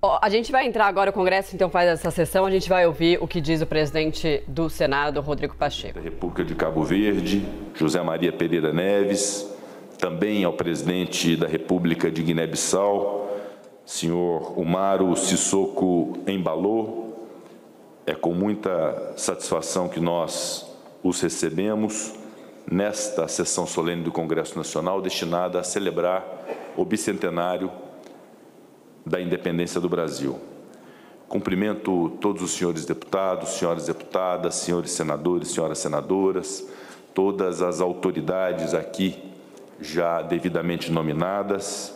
A gente vai entrar agora, o Congresso então faz essa sessão, a gente vai ouvir o que diz o presidente do Senado, Rodrigo Pacheco. Da República de Cabo Verde, José Maria Pereira Neves, também ao presidente da República de Guiné-Bissau, senhor Umaru Sissoko Embalo. É com muita satisfação que nós os recebemos nesta sessão solene do Congresso Nacional destinada a celebrar o bicentenário da independência do Brasil. Cumprimento todos os senhores deputados, senhoras deputadas, senhores senadores, senhoras senadoras, todas as autoridades aqui já devidamente nominadas.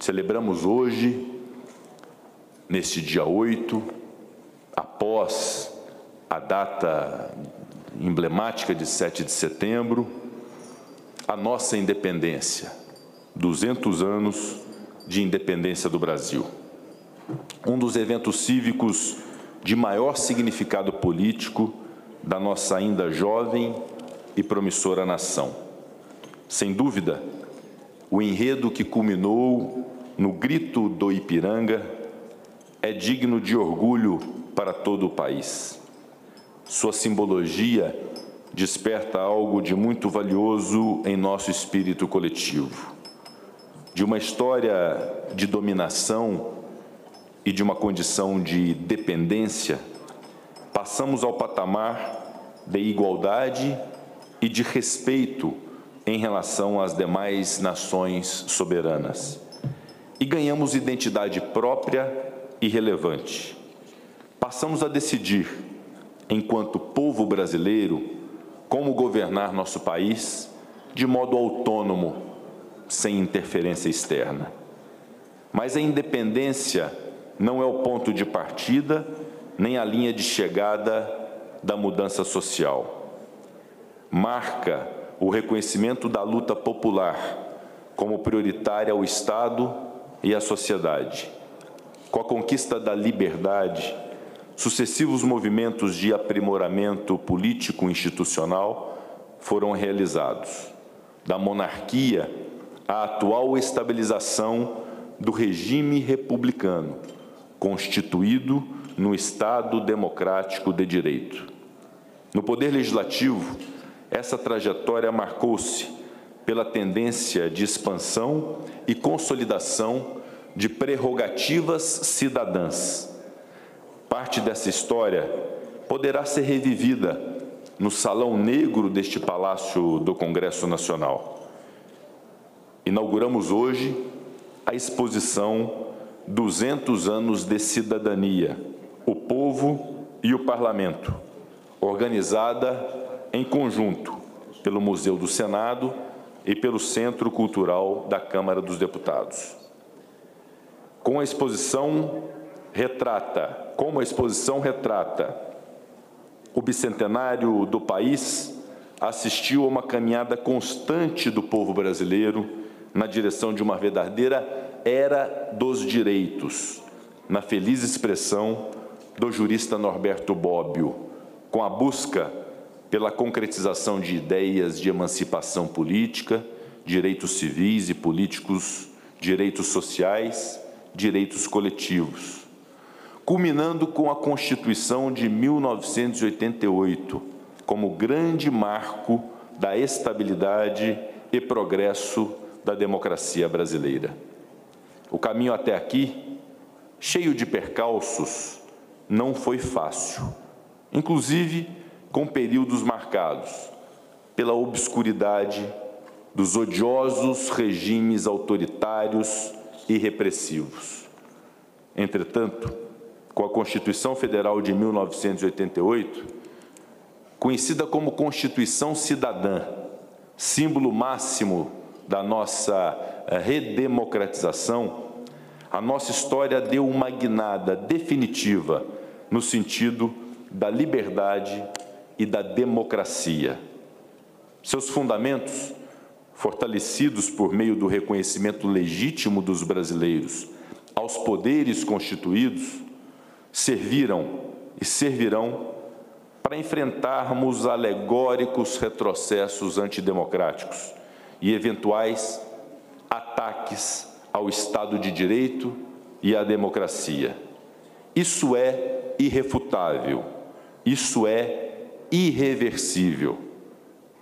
Celebramos hoje, neste dia 8, após a data emblemática de 7 de setembro, a nossa independência, 200 anos de independência do Brasil. Um dos eventos cívicos de maior significado político da nossa ainda jovem e promissora nação. Sem dúvida, o enredo que culminou no Grito do Ipiranga é digno de orgulho para todo o país. Sua simbologia desperta algo de muito valioso em nosso espírito coletivo. De uma história de dominação e de uma condição de dependência, passamos ao patamar de igualdade e de respeito em relação às demais nações soberanas. E ganhamos identidade própria e relevante. Passamos a decidir, enquanto povo brasileiro, como governar nosso país de modo autônomo, sem interferência externa. Mas a independência não é o ponto de partida, nem a linha de chegada da mudança social. Marca o reconhecimento da luta popular como prioritária ao Estado e à sociedade. Com a conquista da liberdade, sucessivos movimentos de aprimoramento político-institucional foram realizados. Da monarquia à atual estabilização do regime republicano, constituído no Estado democrático de direito. No Poder Legislativo, essa trajetória marcou-se pela tendência de expansão e consolidação de prerrogativas cidadãs. Parte dessa história poderá ser revivida no Salão Negro deste Palácio do Congresso Nacional. Inauguramos hoje a exposição 200 anos de cidadania, o povo e o parlamento, organizada em conjunto pelo Museu do Senado e pelo Centro Cultural da Câmara dos Deputados. Como a exposição retrata o bicentenário do país, assistiu a uma caminhada constante do povo brasileiro na direção de uma verdadeira era dos direitos, na feliz expressão do jurista Norberto Bobbio, com a busca pela concretização de ideias de emancipação política, direitos civis e políticos, direitos sociais, direitos coletivos, culminando com a Constituição de 1988, como grande marco da estabilidade e progresso da democracia brasileira. O caminho até aqui, cheio de percalços, não foi fácil, inclusive com períodos marcados pela obscuridade dos odiosos regimes autoritários e repressivos. Entretanto, com a Constituição Federal de 1988, conhecida como Constituição Cidadã, símbolo máximo da nossa redemocratização, a nossa história deu uma guinada definitiva no sentido da liberdade e da democracia. Seus fundamentos, fortalecidos por meio do reconhecimento legítimo dos brasileiros aos poderes constituídos, serviram e servirão para enfrentarmos alegóricos retrocessos antidemocráticos e eventuais ataques ao Estado de Direito e à democracia. Isso é irrefutável, isso é irreversível.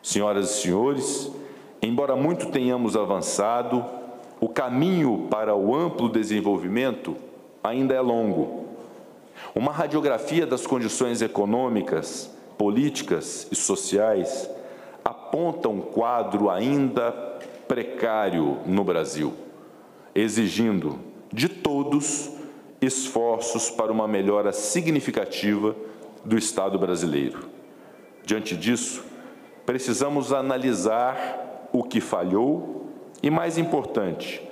Senhoras e senhores, embora muito tenhamos avançado, o caminho para o amplo desenvolvimento ainda é longo. Uma radiografia das condições econômicas, políticas e sociais aponta um quadro ainda precário no Brasil, exigindo de todos esforços para uma melhora significativa do Estado brasileiro. Diante disso, precisamos analisar o que falhou e, mais importante,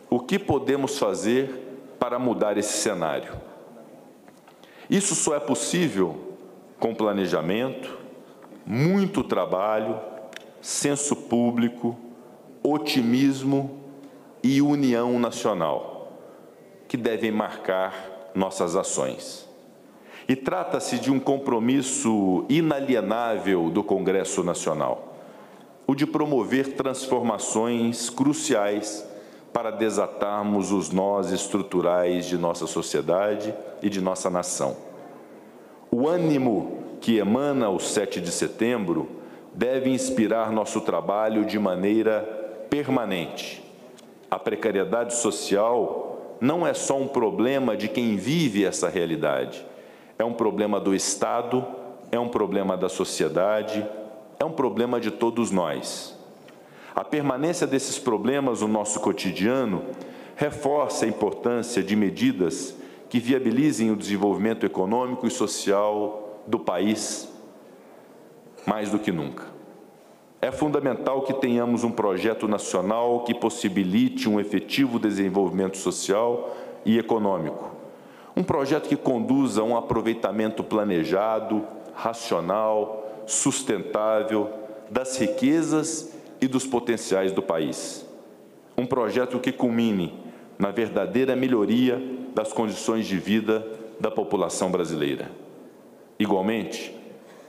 o que podemos fazer para mudar esse cenário. Isso só é possível com planejamento, muito trabalho, senso público, otimismo e união nacional, que devem marcar nossas ações. E trata-se de um compromisso inalienável do Congresso Nacional, o de promover transformações cruciais para desatarmos os nós estruturais de nossa sociedade e de nossa nação. O ânimo que emana o 7 de setembro deve inspirar nosso trabalho de maneira permanente. A precariedade social não é só um problema de quem vive essa realidade, é um problema do Estado, é um problema da sociedade, é um problema de todos nós. A permanência desses problemas no nosso cotidiano reforça a importância de medidas que viabilizem o desenvolvimento econômico e social do país mais do que nunca. É fundamental que tenhamos um projeto nacional que possibilite um efetivo desenvolvimento social e econômico. Um projeto que conduza a um aproveitamento planejado, racional, sustentável das riquezas e dos potenciais do país. Um projeto que culmine na verdadeira melhoria das condições de vida da população brasileira. Igualmente,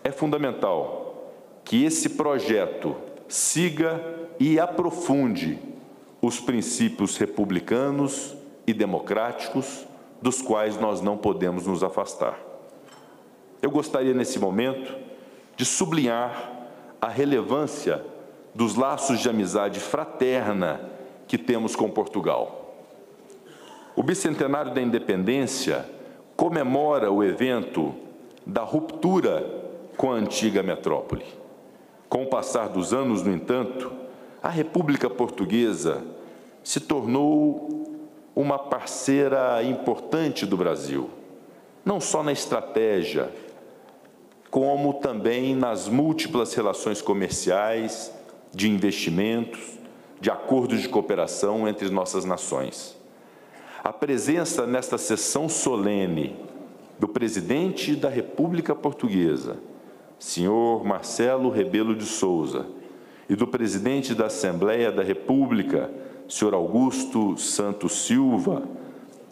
é fundamental que esse projeto siga e aprofunde os princípios republicanos e democráticos dos quais nós não podemos nos afastar. Eu gostaria, nesse momento, de sublinhar a relevância dos laços de amizade fraterna que temos com Portugal. O bicentenário da independência comemora o evento da ruptura com a antiga metrópole. Com o passar dos anos, no entanto, a República Portuguesa se tornou uma parceira importante do Brasil, não só na estratégia, como também nas múltiplas relações comerciais, de investimentos, de acordos de cooperação entre nossas nações. A presença nesta sessão solene do presidente da República Portuguesa, senhor Marcelo Rebelo de Sousa, e do presidente da Assembleia da República, senhor Augusto Santos Silva,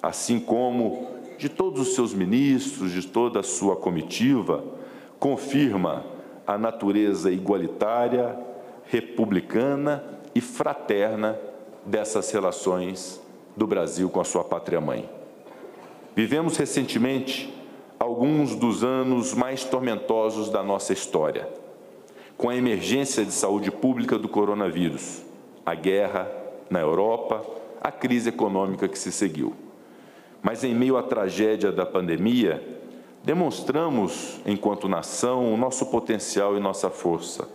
assim como de todos os seus ministros, de toda a sua comitiva, confirma a natureza igualitária, republicana e fraterna dessas relações do Brasil com a sua pátria-mãe. Vivemos recentemente alguns dos anos mais tormentosos da nossa história, com a emergência de saúde pública do coronavírus, a guerra na Europa, a crise econômica que se seguiu. Mas, em meio à tragédia da pandemia, demonstramos, enquanto nação, o nosso potencial e nossa força.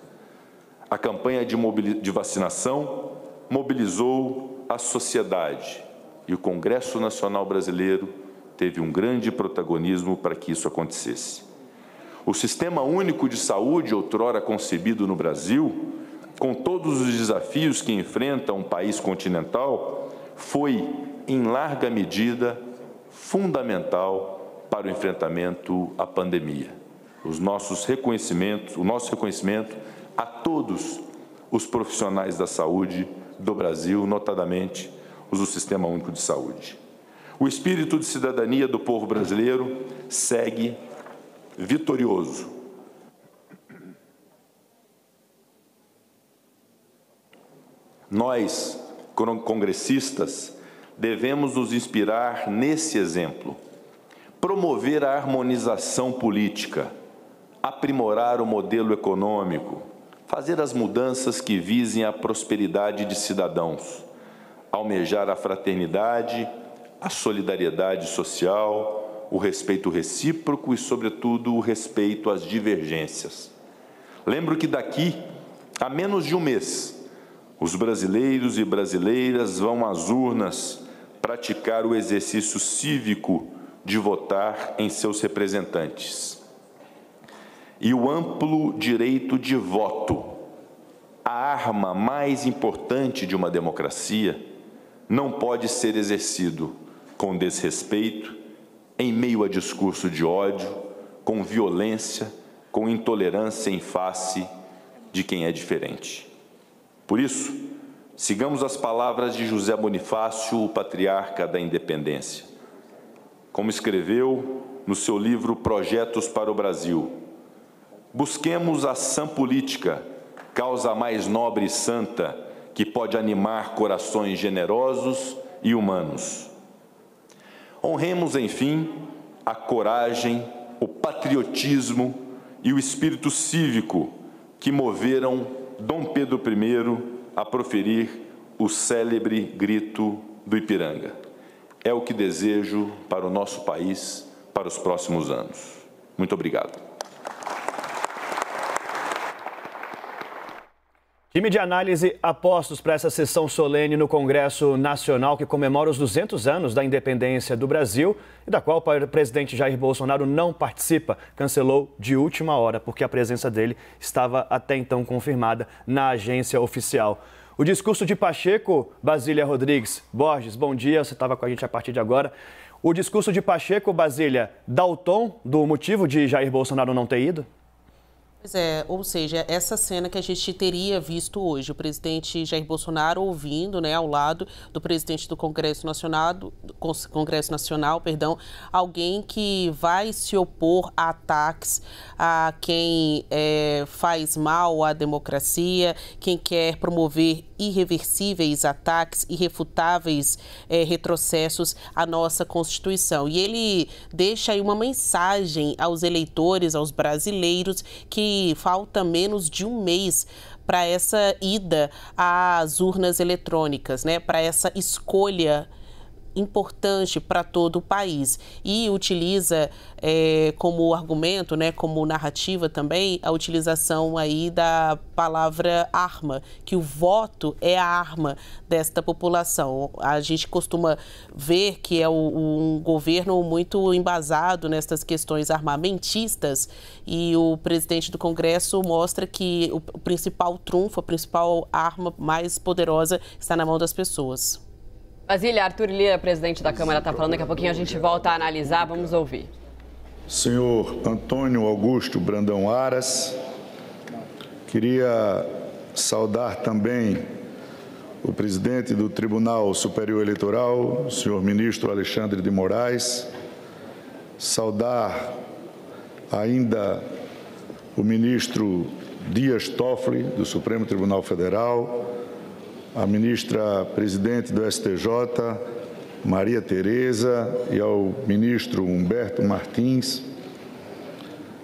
A campanha de vacinação mobilizou a sociedade e o Congresso Nacional Brasileiro teve um grande protagonismo para que isso acontecesse. O Sistema Único de Saúde, outrora concebido no Brasil, com todos os desafios que enfrenta um país continental, foi, em larga medida, fundamental para o enfrentamento à pandemia. O nosso reconhecimento a todos os profissionais da saúde do Brasil, notadamente os do Sistema Único de Saúde. O espírito de cidadania do povo brasileiro segue vitorioso. Nós, congressistas, devemos nos inspirar nesse exemplo. Promover a harmonização política, aprimorar o modelo econômico, fazer as mudanças que visem a prosperidade de cidadãos, almejar a fraternidade, a solidariedade social, o respeito recíproco e, sobretudo, o respeito às divergências. Lembro que daqui a menos de um mês, os brasileiros e brasileiras vão às urnas praticar o exercício cívico de votar em seus representantes. E o amplo direito de voto, a arma mais importante de uma democracia, não pode ser exercido com desrespeito, em meio a discurso de ódio, com violência, com intolerância em face de quem é diferente. Por isso, sigamos as palavras de José Bonifácio, o patriarca da independência. Como escreveu no seu livro Projetos para o Brasil, busquemos a ação política, causa mais nobre e santa, que pode animar corações generosos e humanos. Honremos, enfim, a coragem, o patriotismo e o espírito cívico que moveram Dom Pedro I a proferir o célebre grito do Ipiranga. É o que desejo para o nosso país para os próximos anos. Muito obrigado. Time de análise apostos para essa sessão solene no Congresso Nacional que comemora os 200 anos da independência do Brasil e da qual o presidente Jair Bolsonaro não participa, cancelou de última hora porque a presença dele estava até então confirmada na agência oficial. O discurso de Pacheco, Basília Rodrigues Borges, bom dia, você estava com a gente a partir de agora. O discurso de Pacheco, Basília, dá o tom do motivo de Jair Bolsonaro não ter ido? Pois é, ou seja, essa cena que a gente teria visto hoje, o presidente Jair Bolsonaro ouvindo, ao lado do presidente do Congresso Nacional, alguém que vai se opor a ataques a quem faz mal à democracia, quem quer promover irreversíveis ataques, irrefutáveis retrocessos à nossa Constituição. E ele deixa aí uma mensagem aos eleitores, aos brasileiros, que falta menos de um mês para essa ida às urnas eletrônicas, para essa escolha importante para todo o país, e utiliza como argumento, como narrativa também, a utilização aí da palavra arma, que o voto é a arma desta população. A gente costuma ver que é um governo muito embasado nessas questões armamentistas, e o presidente do Congresso mostra que o principal trunfo, a principal arma mais poderosa está na mão das pessoas. Basília, Arthur Lira, presidente da Câmara, está falando. Daqui a pouquinho a gente volta a analisar. Vamos ouvir. Senhor Antônio Augusto Brandão Aras, queria saudar também o presidente do Tribunal Superior Eleitoral, o senhor ministro Alexandre de Moraes, saudar ainda o ministro Dias Toffoli, do Supremo Tribunal Federal, a ministra presidente do STJ, Maria Tereza, e ao ministro Humberto Martins.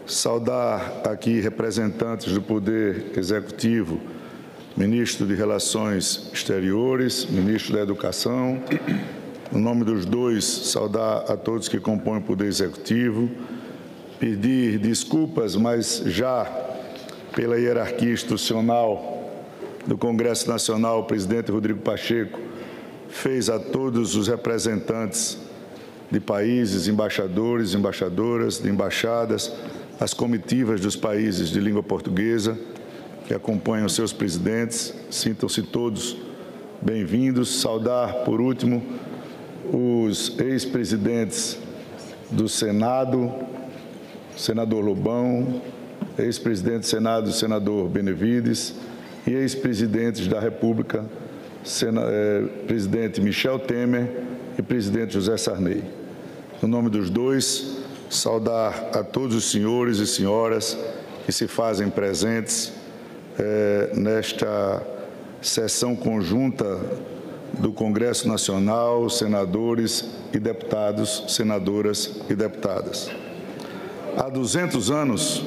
Saudar aqui representantes do Poder Executivo, ministro de Relações Exteriores, ministro da Educação. No nome dos dois, saudar a todos que compõem o Poder Executivo, pedir desculpas, mas já pela hierarquia institucional do Congresso Nacional, o presidente Rodrigo Pacheco fez a todos os representantes de países, embaixadores, embaixadoras, de embaixadas, as comitivas dos países de língua portuguesa que acompanham seus presidentes, sintam-se todos bem-vindos. Saudar, por último, os ex-presidentes do Senado, senador Lobão, ex-presidente do Senado, senador Benevides, e ex-presidentes da República, presidente Michel Temer e presidente José Sarney. No nome dos dois, saudar a todos os senhores e senhoras que se fazem presentes nesta sessão conjunta do Congresso Nacional, senadores e deputados, senadoras e deputadas. Há 200 anos,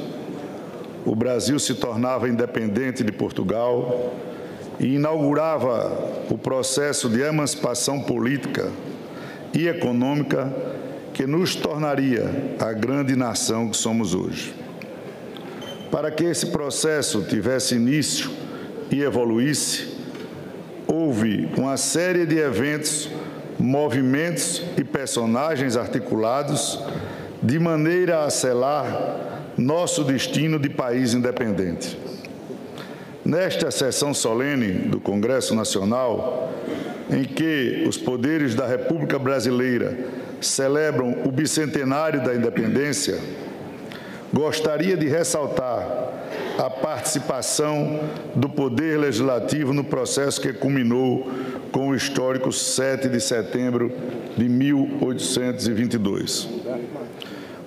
o Brasil se tornava independente de Portugal e inaugurava o processo de emancipação política e econômica que nos tornaria a grande nação que somos hoje. Para que esse processo tivesse início e evoluísse, houve uma série de eventos, movimentos e personagens articulados de maneira a selar nosso destino de país independente. Nesta sessão solene do Congresso Nacional, em que os poderes da República Brasileira celebram o bicentenário da independência, gostaria de ressaltar a participação do Poder Legislativo no processo que culminou com o histórico 7 de setembro de 1822.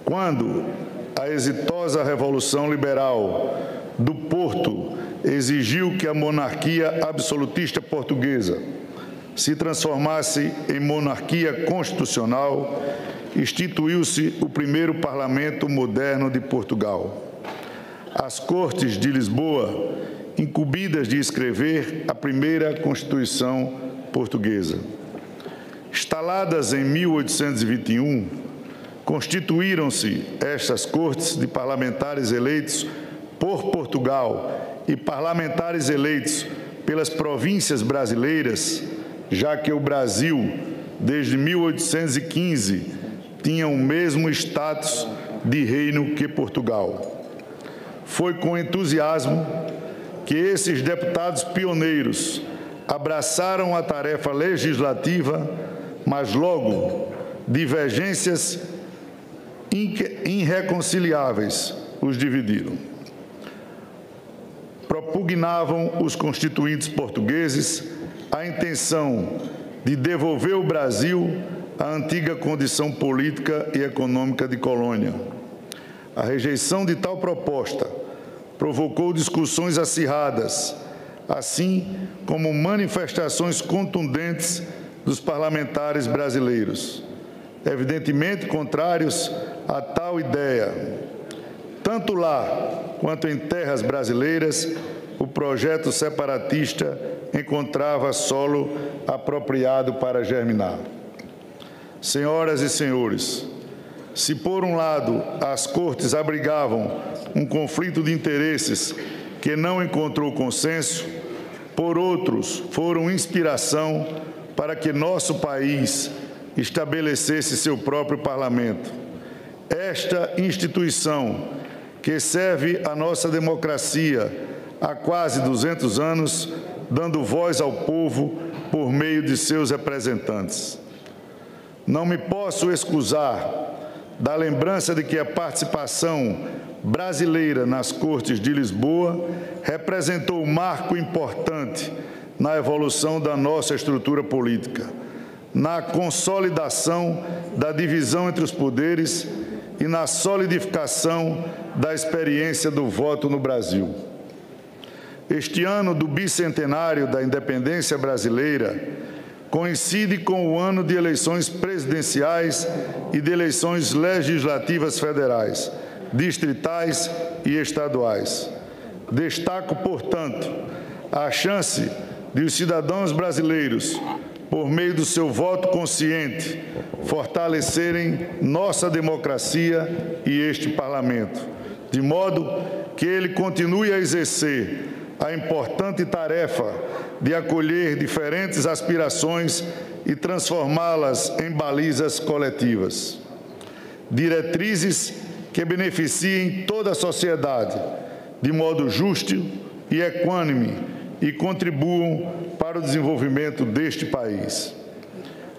Quando a exitosa Revolução Liberal do Porto exigiu que a monarquia absolutista portuguesa se transformasse em monarquia constitucional, instituiu-se o primeiro parlamento moderno de Portugal. As Cortes de Lisboa, incumbidas de escrever a primeira Constituição portuguesa. Instaladas em 1821, constituíram-se estas Cortes de parlamentares eleitos por Portugal e parlamentares eleitos pelas províncias brasileiras, já que o Brasil, desde 1815, tinha o mesmo status de reino que Portugal. Foi com entusiasmo que esses deputados pioneiros abraçaram a tarefa legislativa, mas logo divergências irreconciliáveis os dividiram. Propugnavam os constituintes portugueses a intenção de devolver ao Brasil a antiga condição política e econômica de colônia. A rejeição de tal proposta provocou discussões acirradas, assim como manifestações contundentes dos parlamentares brasileiros, evidentemente contrários a tal ideia. Tanto lá quanto em terras brasileiras, o projeto separatista encontrava solo apropriado para germinar. Senhoras e senhores, se por um lado as Cortes abrigavam um conflito de interesses que não encontrou consenso, por outros foram inspiração para que nosso país estabelecesse seu próprio parlamento. Esta instituição, que serve à nossa democracia há quase 200 anos, dando voz ao povo por meio de seus representantes. Não me posso excusar da lembrança de que a participação brasileira nas Cortes de Lisboa representou um marco importante na evolução da nossa estrutura política, na consolidação da divisão entre os poderes e na solidificação da experiência do voto no Brasil. Este ano do bicentenário da independência brasileira coincide com o ano de eleições presidenciais e de eleições legislativas federais, distritais e estaduais. Destaco, portanto, a chance de os cidadãos brasileiros, por meio do seu voto consciente, fortalecerem nossa democracia e este parlamento, de modo que ele continue a exercer a importante tarefa de acolher diferentes aspirações e transformá-las em balizas coletivas. Diretrizes que beneficiem toda a sociedade, de modo justo e equânime, e contribuam para o desenvolvimento deste país.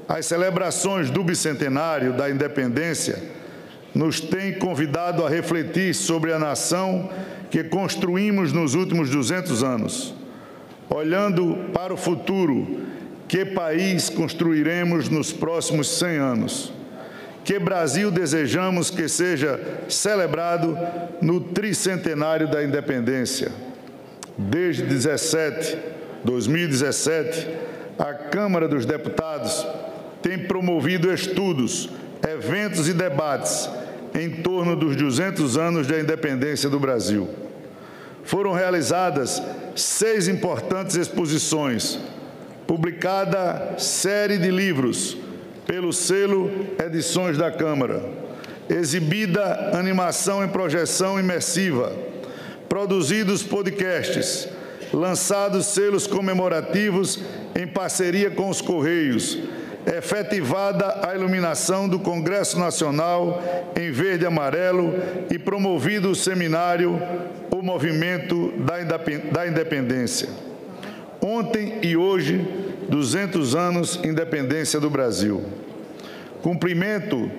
As celebrações do bicentenário da independência nos têm convidado a refletir sobre a nação que construímos nos últimos 200 anos. Olhando para o futuro, que país construiremos nos próximos 100 anos? Que Brasil desejamos que seja celebrado no tricentenário da independência? Desde 2017, a Câmara dos Deputados tem promovido estudos, eventos e debates em torno dos 200 anos da independência do Brasil. Foram realizadas 6 importantes exposições, publicada série de livros pelo selo Edições da Câmara, exibida animação em projeção imersiva, produzidos podcasts, lançados selos comemorativos em parceria com os Correios, efetivada a iluminação do Congresso Nacional em verde e amarelo e promovido o seminário O Movimento da Independência. Ontem e hoje, 200 anos Independência do Brasil. Cumprimento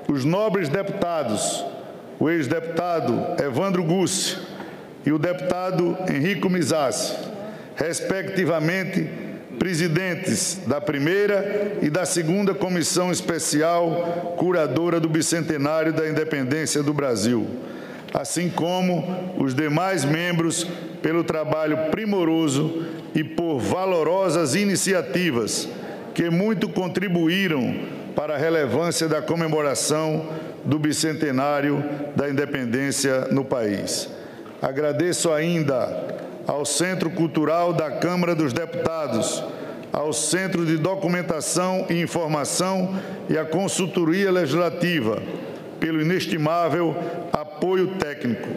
os nobres deputados, o ex-deputado Evandro Gussi e o deputado Henrico Mizassi, respectivamente presidentes da primeira e da segunda Comissão Especial Curadora do Bicentenário da Independência do Brasil, assim como os demais membros pelo trabalho primoroso e por valorosas iniciativas que muito contribuíram para a relevância da comemoração do Bicentenário da Independência no país. Agradeço ainda ao Centro Cultural da Câmara dos Deputados, ao Centro de Documentação e Informação e à Consultoria Legislativa, pelo inestimável apoio técnico,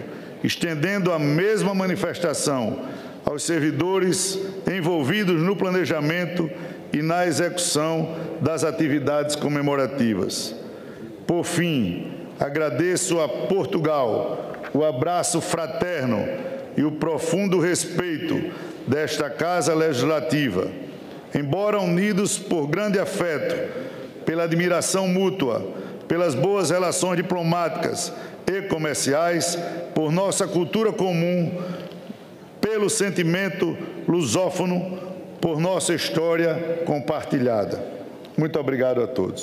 estendendo a mesma manifestação aos servidores envolvidos no planejamento e na execução das atividades comemorativas. Por fim, agradeço a Portugal o abraço fraterno e o profundo respeito desta Casa Legislativa. Embora unidos por grande afeto, pela admiração mútua, pelas boas relações diplomáticas e comerciais, por nossa cultura comum, pelo sentimento lusófono, por nossa história compartilhada. Muito obrigado a todos.